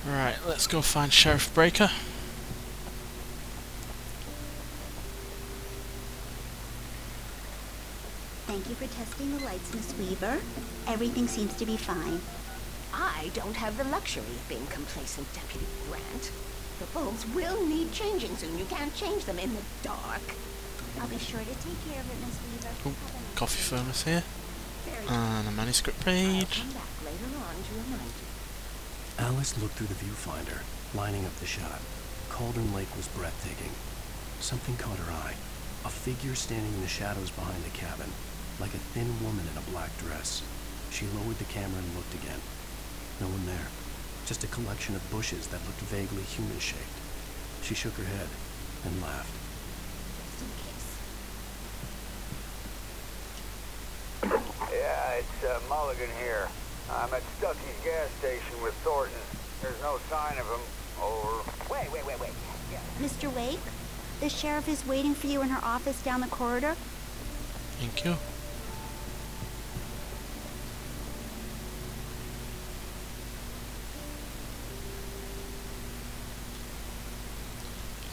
Right, let's go find Sheriff Breaker. Thank you for testing the lights, Miss Weaver. Everything seems to be fine. I don't have the luxury of being complacent, Deputy Grant. The bulbs will need changing soon. You can't change them in the dark. I'll be sure to take care of it, Miss Weaver. Oh, coffee furnace here. Very And a manuscript I'll page. come back later on to remind you. Alice looked through the viewfinder, lining up the shot. Cauldron Lake was breathtaking. Something caught her eye. A figure standing in the shadows behind the cabin, like a thin woman in a black dress. She lowered the camera and looked again. No one there. Just a collection of bushes that looked vaguely human-shaped. She shook her head and laughed. Just in case. Yeah, it's Mulligan here. I'm at Stucky's gas station with Thornton. There's no sign of him. Over. Wait. Yeah. Mr. Wake, the sheriff is waiting for you in her office down the corridor. Thank you.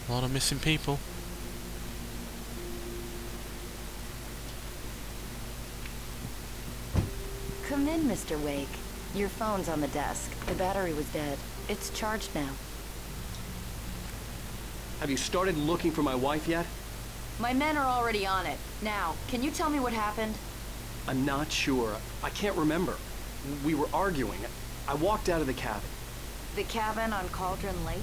A lot of missing people. Come in, Mr. Wake. Your phone's on the desk. The battery was dead. It's charged now. Have you started looking for my wife yet? My men are already on it. Now, can you tell me what happened? I'm not sure. I can't remember. We were arguing. I walked out of the cabin. The cabin on Cauldron Lake?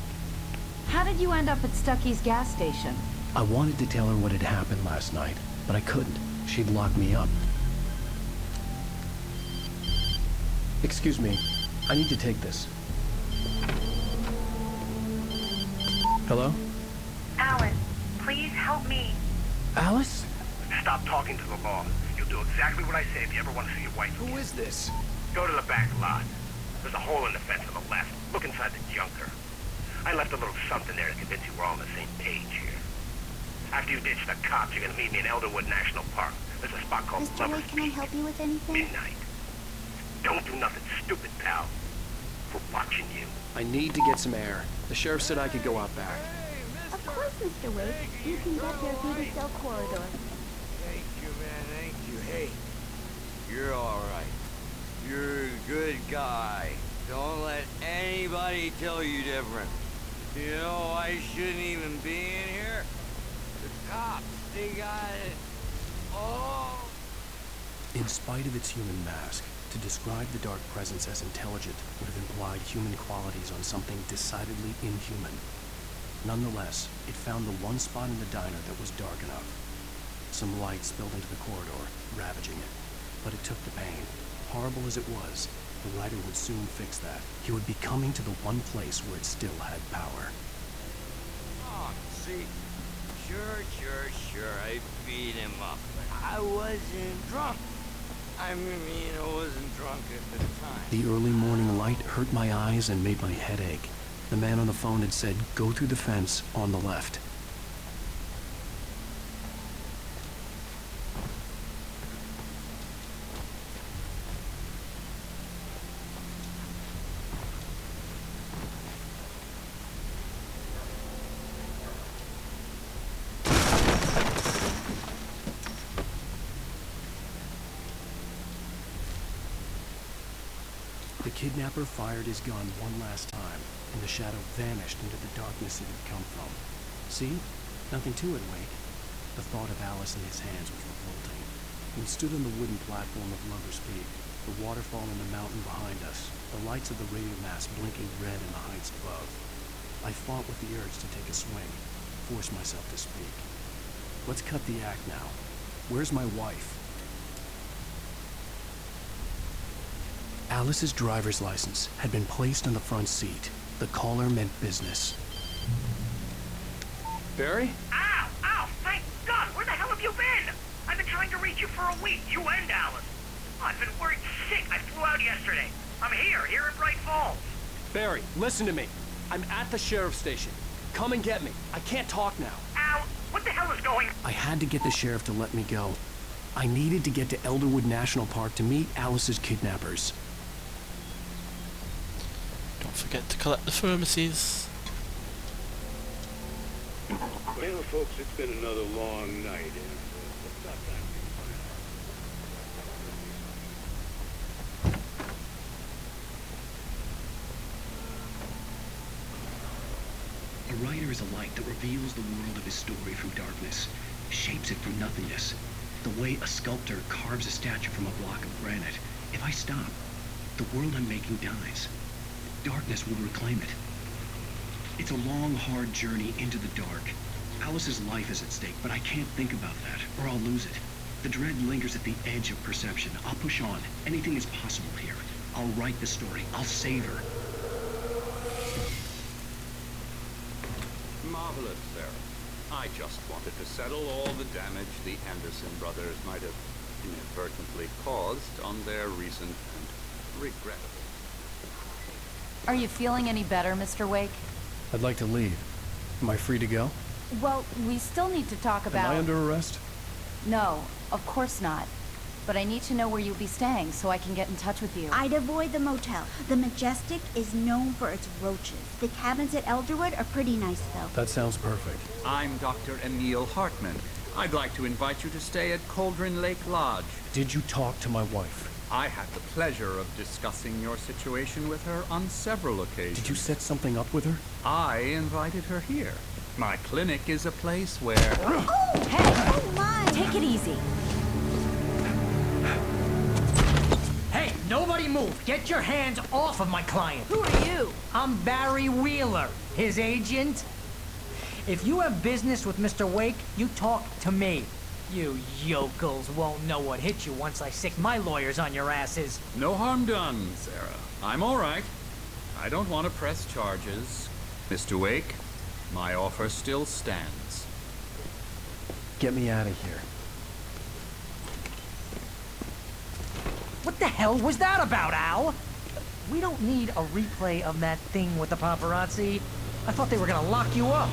How did you end up at Stucky's gas station? I wanted to tell her what had happened last night, but I couldn't. She'd lock me up. Excuse me. I need to take this. Hello? Alan, please help me. Alice? Stop talking to the law. You'll do exactly what I say if you ever want to see your wife again. Who is this? Go to the back lot. There's a hole in the fence on the left. Look inside the junker. I left a little something there to convince you we're all on the same page here. After you ditch the cops, you're gonna meet me in Elderwood National Park. There's a spot called Mr. Lover's Wake, can I Peak. help you with anything? Midnight. Don't do nothing stupid, pal. We're watching you. I need to get some air. The sheriff said I could go out back. Of course, Mr. Wake. You can get there through the cell corridor. Thank you, man. Thank you. Hey, you're all right. You're a good guy. Don't let anybody tell you different. You know, I shouldn't even be in here. The cops, they got it. Oh! In spite of its human mask, to describe the dark presence as intelligent would have implied human qualities on something decidedly inhuman. Nonetheless, it found the one spot in the diner that was dark enough. Some light spilled into the corridor, ravaging it. But it took the pain. Horrible as it was, the writer would soon fix that. He would be coming to the one place where it still had power. Oh, see, sure, I beat him up. But I wasn't drunk. I mean, I wasn't drunk at the time. The early morning light hurt my eyes and made my head ache. The man on the phone had said, go through the fence on the left. The kidnapper fired his gun one last time, and the shadow vanished into the darkness it had come from. See? Nothing to it, Wake. The thought of Alice in his hands was revolting. We stood on the wooden platform of Lover's Peak, the waterfall in the mountain behind us, the lights of the radio mast blinking red in the heights above. I fought with the urge to take a swing, force myself to speak. Let's cut the act now. Where's my wife? Alice's driver's license had been placed on the front seat. The caller meant business. Barry? Ow, thank God! Where the hell have you been? I've been trying to reach you for a week, you and Alice. I've been worried sick. I flew out yesterday. I'm here in Bright Falls. Barry, listen to me. I'm at the sheriff's station. Come and get me. I can't talk now. Al, what the hell is going on? I had to get the sheriff to let me go. I needed to get to Elderwood National Park to meet Alice's kidnappers. Don't forget forget to collect the thermoses. Well, folks, it's been another long night, and it's about time we find A writer is a light that reveals the world of his story from darkness, shapes it from nothingness. The way a sculptor carves a statue from a block of granite. If I stop, the world I'm making dies. Darkness will reclaim it. It's a long, hard journey into the dark. Alice's life is at stake, but I can't think about that, or I'll lose it. The dread lingers at the edge of perception. I'll push on. Anything is possible here. I'll write the story. I'll save her. Marvelous, Sarah. I just wanted to settle all the damage the Anderson brothers might have inadvertently caused on their recent and regrettable. Are you feeling any better, Mr. Wake? I'd like to leave. Am I free to go? Well, we still need to talk about... Am I under arrest? No, of course not. But I need to know where you'll be staying so I can get in touch with you. I'd avoid the motel. The Majestic is known for its roaches. The cabins at Elderwood are pretty nice, though. That sounds perfect. I'm Dr. Emil Hartman. I'd like to invite you to stay at Cauldron Lake Lodge. Did you talk to my wife? I had the pleasure of discussing your situation with her on several occasions. Did you set something up with her? I invited her here. My clinic is a place where... Oh, hey! Oh, my! Take it easy. Hey, nobody move! Get your hands off of my client! Who are you? I'm Barry Wheeler, his agent. If you have business with Mr. Wake, you talk to me. You yokels won't know what hit you once I sick my lawyers on your asses. No harm done, Sarah. I'm all right. I don't want to press charges. Mr. Wake, my offer still stands. Get me out of here. What the hell was that about, Al? We don't need a replay of that thing with the paparazzi. I thought they were gonna lock you up.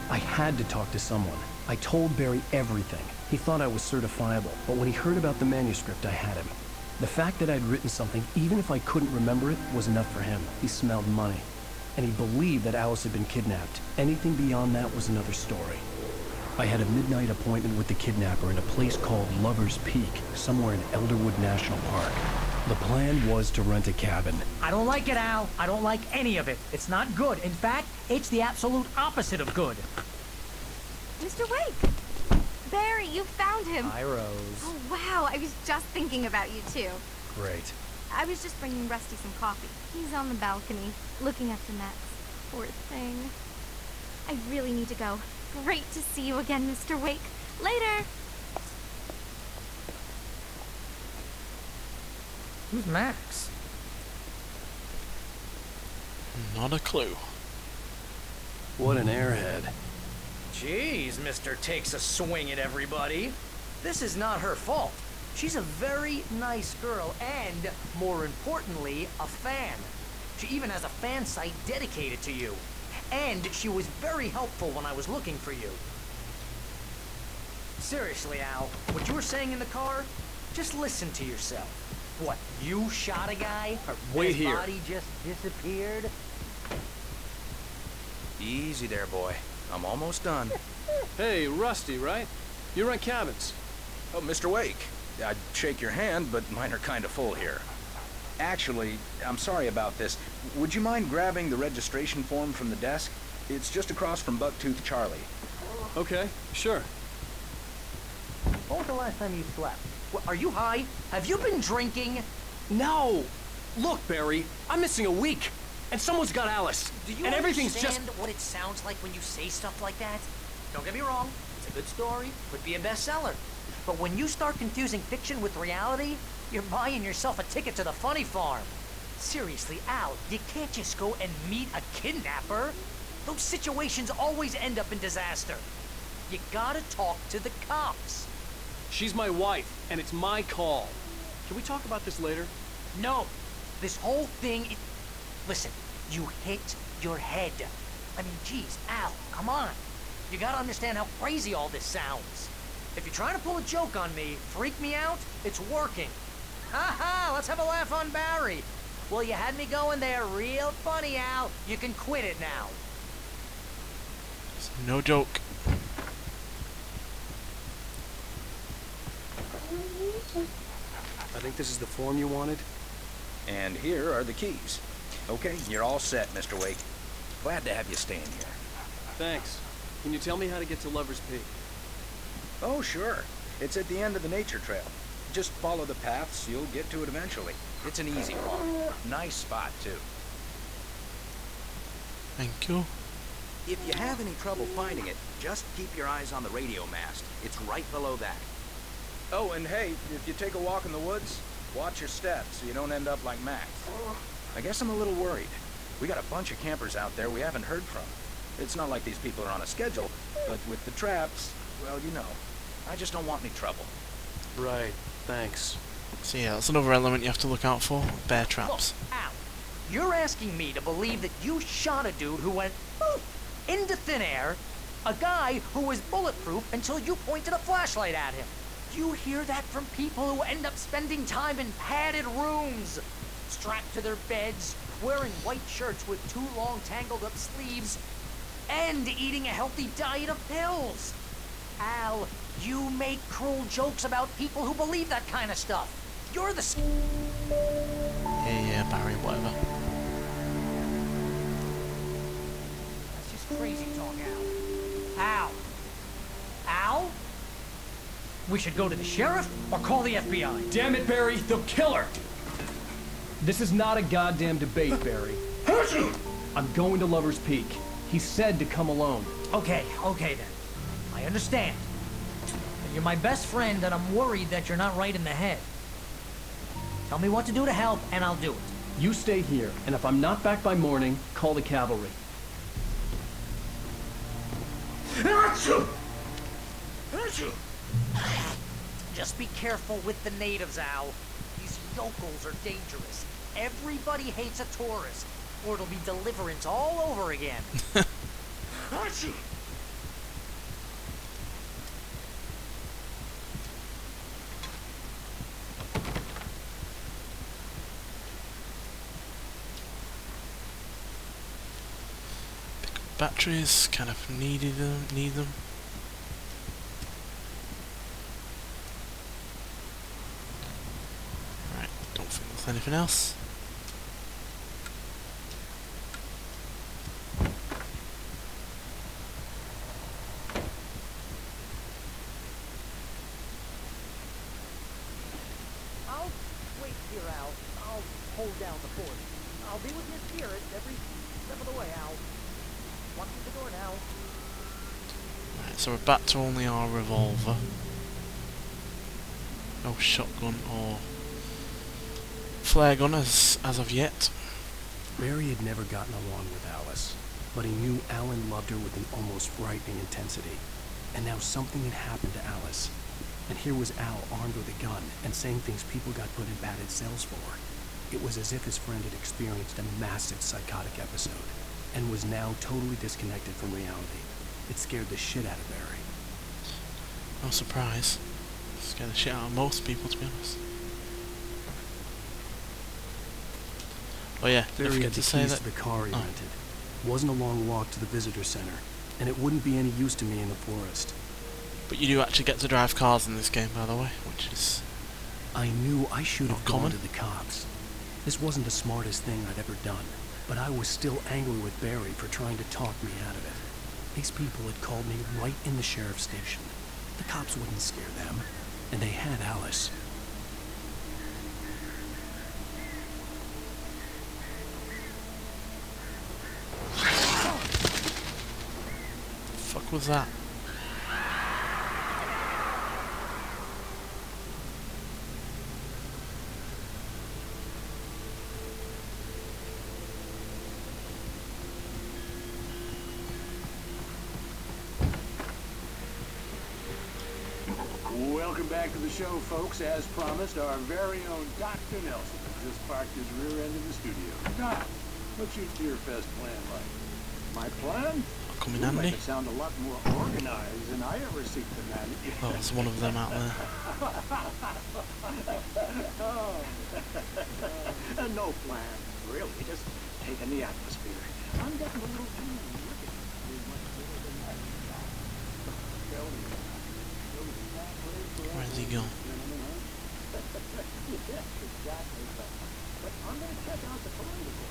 I had to talk to someone. I told Barry everything. He thought I was certifiable, but when he heard about the manuscript, I had him. The fact that I'd written something, even if I couldn't remember it, was enough for him. He smelled money. And he believed that Alice had been kidnapped. Anything beyond that was another story. I had a midnight appointment with the kidnapper in a place called Lover's Peak, somewhere in Elderwood National Park. The plan was to rent a cabin. I don't like it, Al. I don't like any of it. It's not good. In fact, it's the absolute opposite of good. Mr. Wake! Barry, you found him! Hi, Rose. Oh, wow. I was just thinking about you, too. Great. I was just bringing Rusty some coffee. He's on the balcony, looking up to Max. Poor thing. I really need to go. Great to see you again, Mr. Wake. Later! Who's Max? Not a clue. What an airhead. Jeez, Mr. Takes a swing at everybody. This is not her fault. She's a very nice girl and, more importantly, a fan. She even has a fan site dedicated to you. And she was very helpful when I was looking for you. Seriously, Al, what you were saying in the car, just listen to yourself. What, you shot a guy? Wait His here. body just disappeared? Easy there, boy. I'm almost done. Hey, Rusty, right? You rent cabins. Oh, Mr. Wake. I'd shake your hand, but mine are kind of full here. Actually, I'm sorry about this. Would you mind grabbing the registration form from the desk? It's just across from Bucktooth Charlie. Okay, sure. When was the last time you slept? What, are you high? Have you been drinking? No! Look, Barry, I'm missing a week. And someone's got Alice. Do you and everything's understand just... what it sounds like when you say stuff like that? Don't get me wrong, it's a good story, could be a bestseller. But when you start confusing fiction with reality, you're buying yourself a ticket to the funny farm. Seriously, Al, you can't just go and meet a kidnapper. Those situations always end up in disaster. You gotta talk to the cops. She's my wife, and it's my call. Can we talk about this later? No, this whole thing... Listen, you hit your head. I mean, geez, Al, come on. You gotta understand how crazy all this sounds. If you're trying to pull a joke on me, freak me out, it's working. Ha ha! Let's have a laugh on Barry. Well, you had me going there real funny, Al. You can quit it now. It's no joke. I think this is the form you wanted. And here are the keys. Okay, you're all set, Mr. Wake. Glad to have you staying here. Thanks. Can you tell me how to get to Lover's Peak? Oh, sure. It's at the end of the nature trail. Just follow the paths, you'll get to it eventually. It's an easy walk. Nice spot, too. Thank you. If you have any trouble finding it, just keep your eyes on the radio mast. It's right below that. Oh, and hey, if you take a walk in the woods, watch your steps so you don't end up like Max. I guess I'm a little worried. We got a bunch of campers out there we haven't heard from. It's not like these people are on a schedule, but with the traps, well, you know, I just don't want any trouble. Right, thanks. So yeah, that's another element you have to look out for. Bear traps. Look, Al, you're asking me to believe that you shot a dude who went poof into thin air, a guy who was bulletproof until you pointed a flashlight at him. You hear that from people who end up spending time in padded rooms, strapped to their beds, wearing white shirts with too long tangled up sleeves, and eating a healthy diet of pills. Al, you make cruel jokes about people who believe that kind of stuff. You're the... Yeah, Barry, whatever. That's just crazy talk, Al. Al? Al? We should go to the sheriff or call the FBI. Damn it, Barry, they'll kill her! This is not a goddamn debate, Barry. I'm going to Lover's Peak. He said to come alone. Okay then. I understand. But you're my best friend and I'm worried that you're not right in the head. Tell me what to do to help and I'll do it. You stay here, and if I'm not back by morning, call the cavalry. Just be careful with the natives, Al. These yokels are dangerous. Everybody hates a tourist, or it'll be deliverance all over again. Batteries, kind of need them. Right, don't think there's anything else. I'll wait here, Al. I'll hold down the fort. I'll be with your spirit every step of the way, Al. Walk through the door now. Right, so we're back to only our revolver. No shotgun or flare gun as of yet. Barry had never gotten along with Alice, but he knew Alan loved her with an almost frightening intensity. And now something had happened to Alice. And here was Al armed with a gun and saying things people got put in padded cells for. It was as if his friend had experienced a massive psychotic episode and was now totally disconnected from reality. It scared the shit out of Barry. No surprise. Scared the shit out of most people, to be honest. Oh yeah, don't Barry forget had to the say keys that. to the car he rented. Wasn't a long walk to the visitor center, and it wouldn't be any use to me in the forest. But you do actually get to drive cars in this game, by the way, which is... I knew I should have common. gone to the cops. This wasn't the smartest thing I'd ever done, but I was still angry with Barry for trying to talk me out of it. These people had called me right in the sheriff's station. The cops wouldn't scare them, and they had Alice. The fuck was that? Welcome back to the show, folks. As promised, our very own Dr. Nelson has just parked his rear end in the studio. Doc, what's your Deerfest plan like? My plan? That'll come in You make handy. it sound a lot more organized than I ever seem to manage. Oh, there's one of them out there. No plan, really. Just taking the atmosphere. I'm getting a little too wicked. Where's he gone? Yeah, exactly. But I'm gonna check out the political.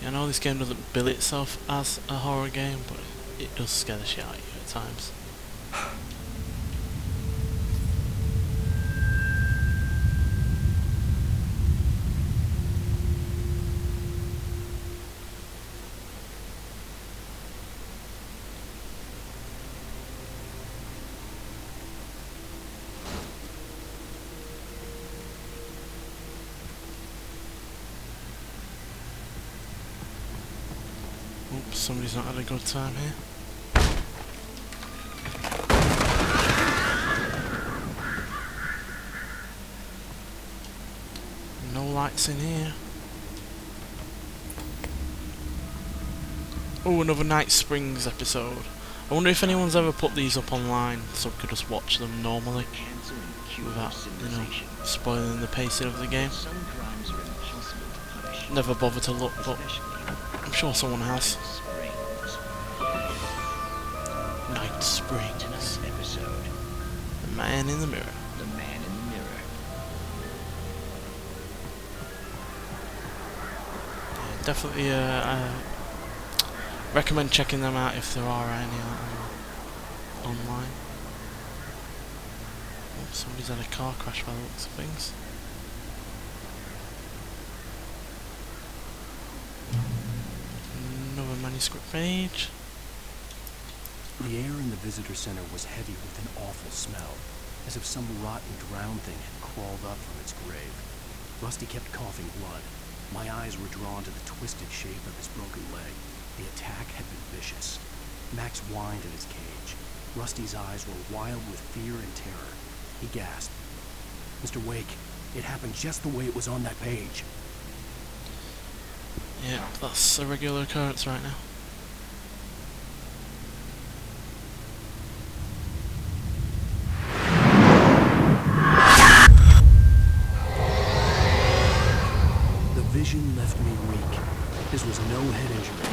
I know this game doesn't bill itself as a horror game, but it does scare the shit out of you at times. Oops, somebody's not had a good time here. No lights in here. Oh, another Night Springs episode. I wonder if anyone's ever put these up online so we could just watch them normally without, you know, spoiling the pacing of the game. Never bothered to look, but I'm sure someone has. Night Springs. The Man in the Mirror. The Man in the Mirror. Yeah, definitely recommend checking them out if there are any online. Oh, somebody's had a car crash by the looks of things. Another manuscript page. The air in the visitor center was heavy with an awful smell, as if some rotten drowned thing had crawled up from its grave. Rusty kept coughing blood. My eyes were drawn to the twisted shape of his broken leg. The attack had been vicious. Max whined in his cage. Rusty's eyes were wild with fear and terror. He gasped. Mr. Wake, it happened just the way it was on that page. Yeah, that's a regular occurrence right now. The vision left me weak. This was no head injury.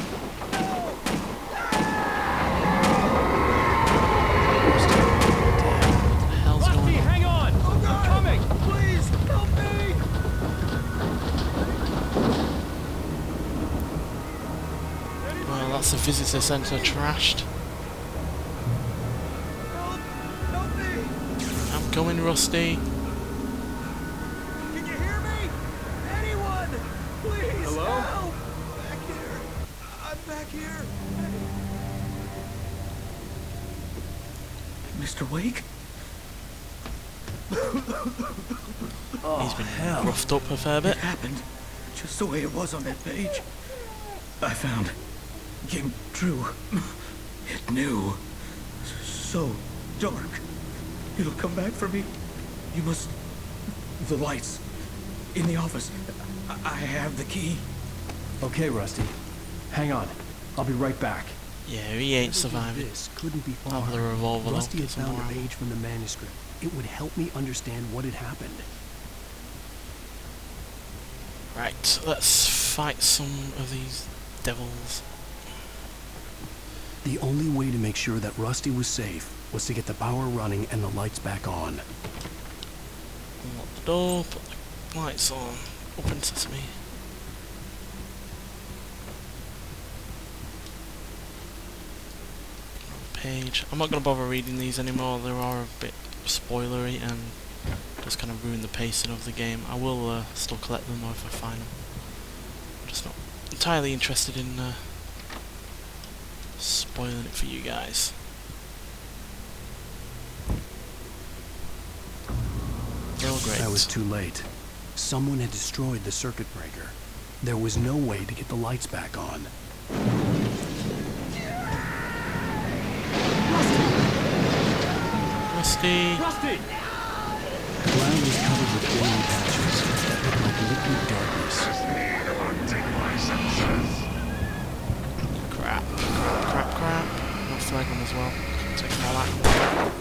Rusty, hang on! I'm coming! Please, help me! Well, that's the visitor centre trashed. Help me! I'm coming, Rusty. Can you hear me? Anyone? Please, Hello? help! Back here. I'm back here. Mr. Wake? He's been roughed up a fair bit. It happened just the way it was on that page. I found. Came true. It knew. So dark. It'll come back for me. You must... The lights. In the office. I have the key. Okay, Rusty. Hang on. I'll be right back. Yeah, he ain't surviving. This couldn't be far. I'll have the revolver. Rusty though, had get some found more a ammo. page from the manuscript. It would help me understand what had happened. Right, let's fight some of these devils. The only way to make sure that Rusty was safe was to get the power running and the lights back on. Unlock the door, put the lights on. Open sesame. Page. I'm not going to bother reading these anymore. They are a bit spoilery and just kind of ruin the pacing of the game. I will still collect them though if I find them. I'm just not entirely interested in spoiling it for you guys. Oh great. I was too late. Someone had destroyed the circuit breaker. There was no way to get the lights back on. Rusty! Rusty! The ground was covered with glowing patches that looked like liquid darkness. Crap, crap, crap. No flag on as well. Take them all out.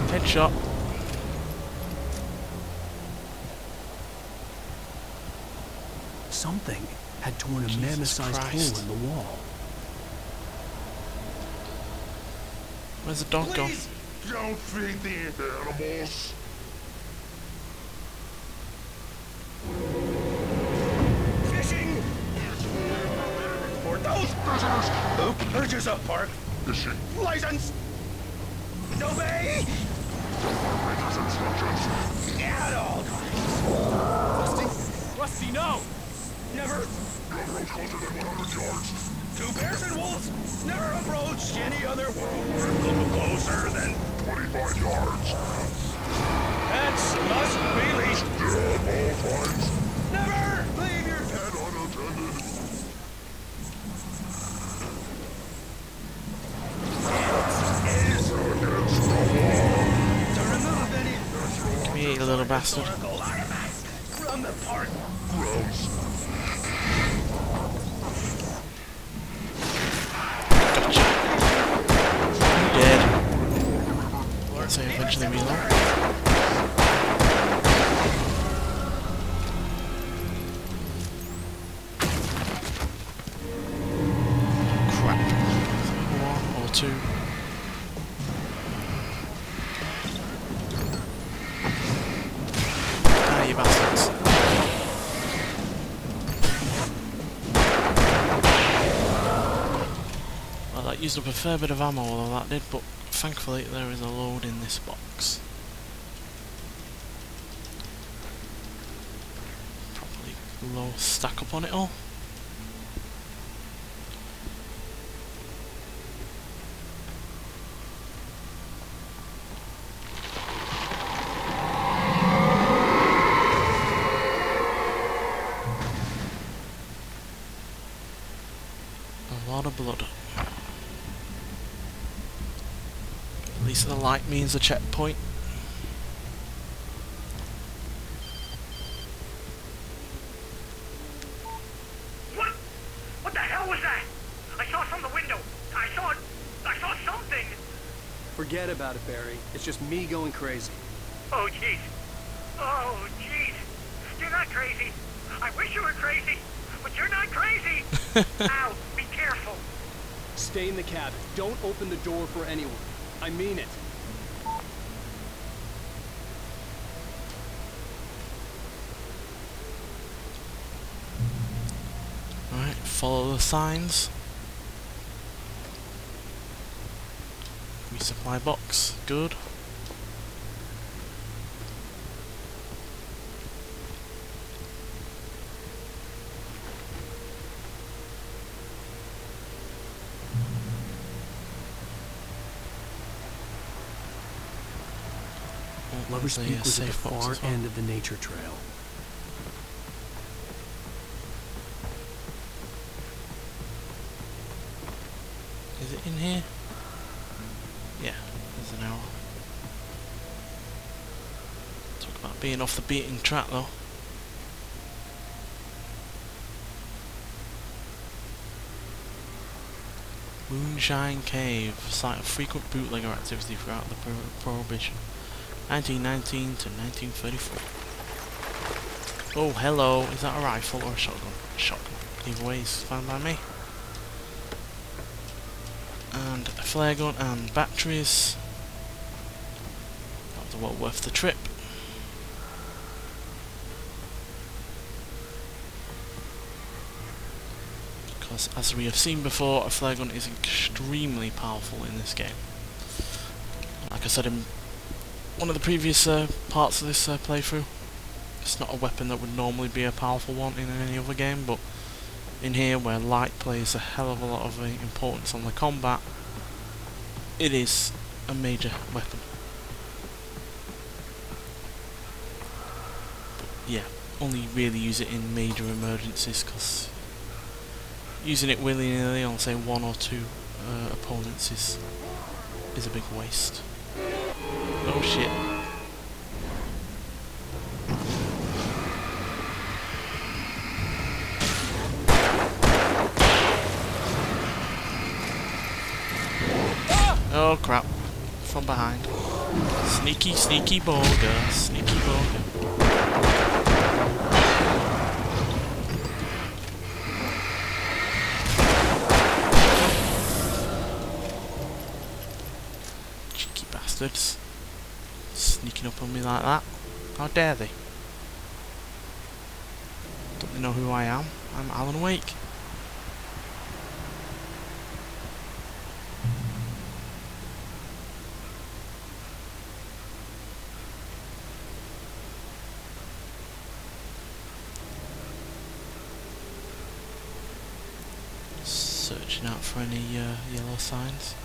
Headshot. Something had torn a Jesus mammoth-sized Christ. hole in the wall. Where's the dog gone? Please don't feed the animals. Fishing! For those visitors who purchase a park Fishing. license! Obey! Rangers instructions. At all times! Rusty? Rusty, no! Never You approach closer than 100 yards. to bears and wolves! Never approach any other world closer than 25 yards. pets must be leashed! Dead all times. Never leave your Head unattended. is Against the wall. to remove any Come here, you little bastard. historical artifacts from the park. Grounds. Dead. Let's say eventually reload. Crap. One or two. Ah, you bastards. Well, that used up a fair bit of ammo, although that did, but thankfully there is a load in this box. Probably low stack up on it all. A lot of blood. At least the light means a checkpoint. What? What the hell was that? I saw from the window. I saw something. Forget about it, Barry. It's just me going crazy. Oh, jeez. Oh, jeez. You're not crazy. I wish you were crazy, but you're not crazy. Ow, be careful. Stay in the cabin. Don't open the door for anyone. I mean it. Alright, follow the signs. Resupply box, good. Lover's There's a, Peak was at the safe box far as well. end of the nature trail. Is it in here? Yeah, there's an arrow. Talk about being off the beaten track though. Moonshine Cave, site of frequent bootlegger activity throughout the Prohibition, 1919 to 1934. Oh, hello. Is that a rifle or a shotgun? Shotgun. Either way is fine by me. And a flare gun and batteries. That was well worth the trip. Because as we have seen before, a flare gun is extremely powerful in this game. Like I said in one of the previous parts of this playthrough, it's not a weapon that would normally be a powerful one in any other game, but in here, where light plays a hell of a lot of importance on the combat, it is a major weapon. But yeah, only really use it in major emergencies, because using it willy-nilly on say 1 or 2 opponents is a big waste. Oh shit. Oh crap. From behind. Sneaky, sneaky boulder. Sneaky boulder. Cheeky bastards. Sneaking up on me like that. How dare they? Don't they know who I am? I'm Alan Wake. Searching out for any yellow signs.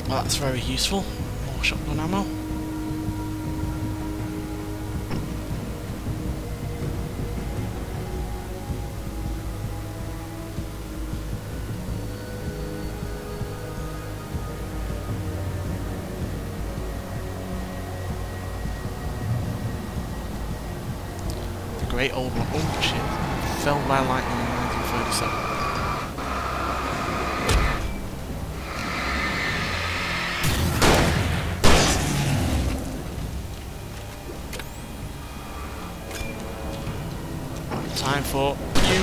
Well, that's very useful. More shotgun ammo. Great old one. Oh shit. Fell by lightning in 1937. Time for you.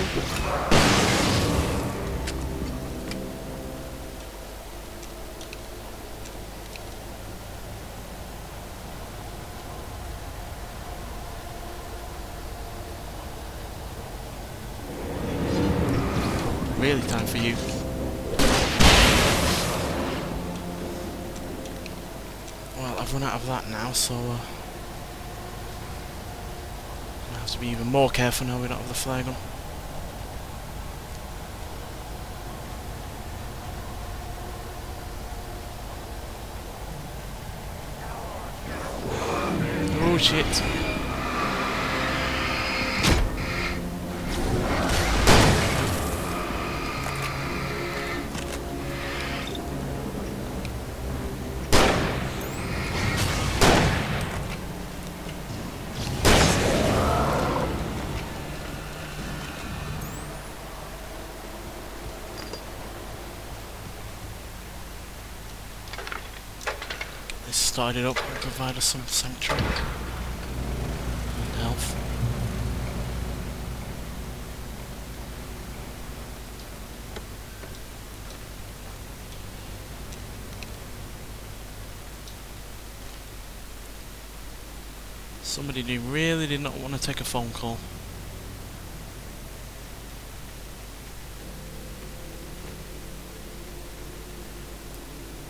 Really time for you. Well, I've run out of that now, so I have to be even more careful now we don't have the flare gun. Oh shit. Start it up and provide us some sanctuary and health. Somebody really did not want to take a phone call.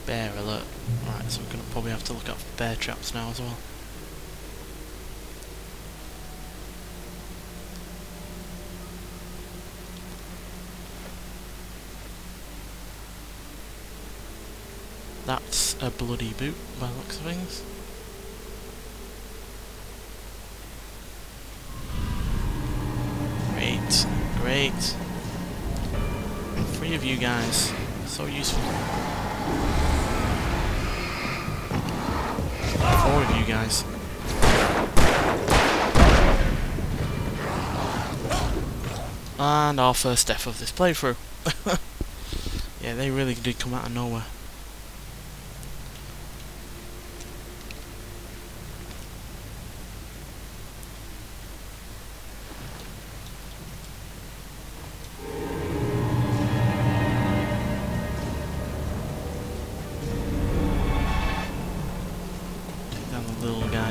Bear alert. Right, so we're going to probably have to look out for bear traps now as well. That's a bloody boot by the looks of things. Great, great. 3 of you guys, so useful. 4 of you guys. And our first death of this playthrough. Yeah, they really did come out of nowhere.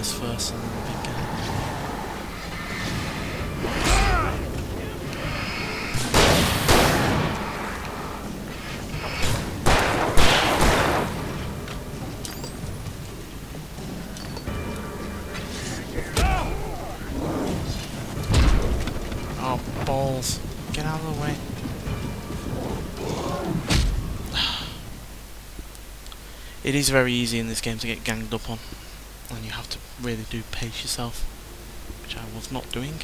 First and then the big guy. Oh, balls. Get out of the way. It is very easy in this game to get ganged up on, and you have to really do pace yourself, which I was not doing.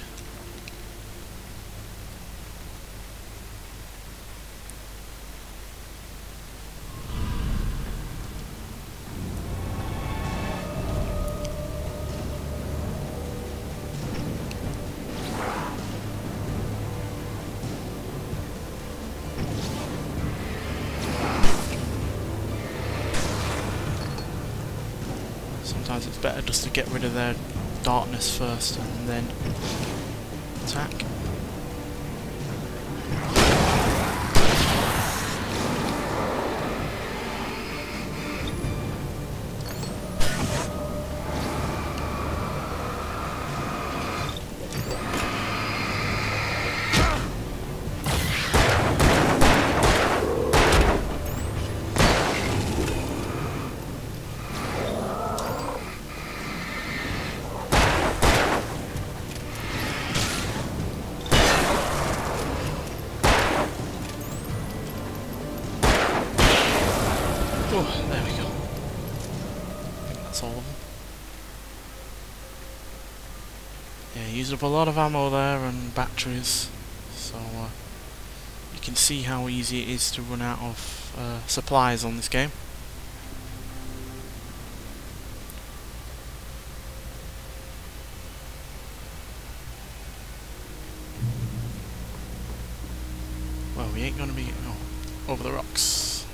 Sometimes it's better just to get rid of their darkness first and then attack. Oh, there we go. I think that's all of them. Yeah, used up a lot of ammo there and batteries, so you can see how easy it is to run out of supplies on this game. Well, we ain't gonna be over the rocks.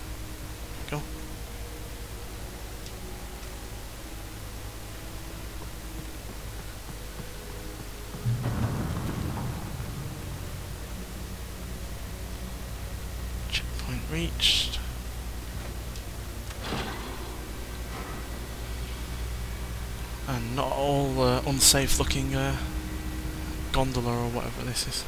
Go. Checkpoint reached. And not all unsafe looking gondola or whatever this is.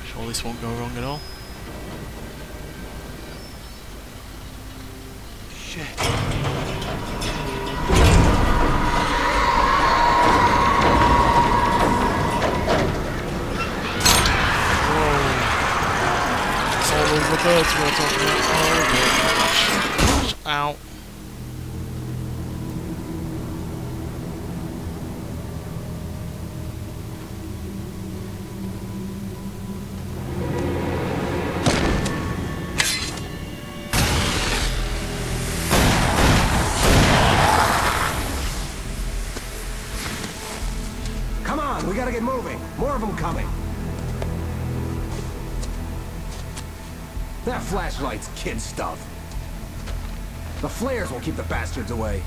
Sure this won't go wrong at all. Shit. The birds we were talking about. Oh gosh. Ow. Come on, we gotta get moving. More of them coming. That flashlight's kid stuff. The flares will keep the bastards away.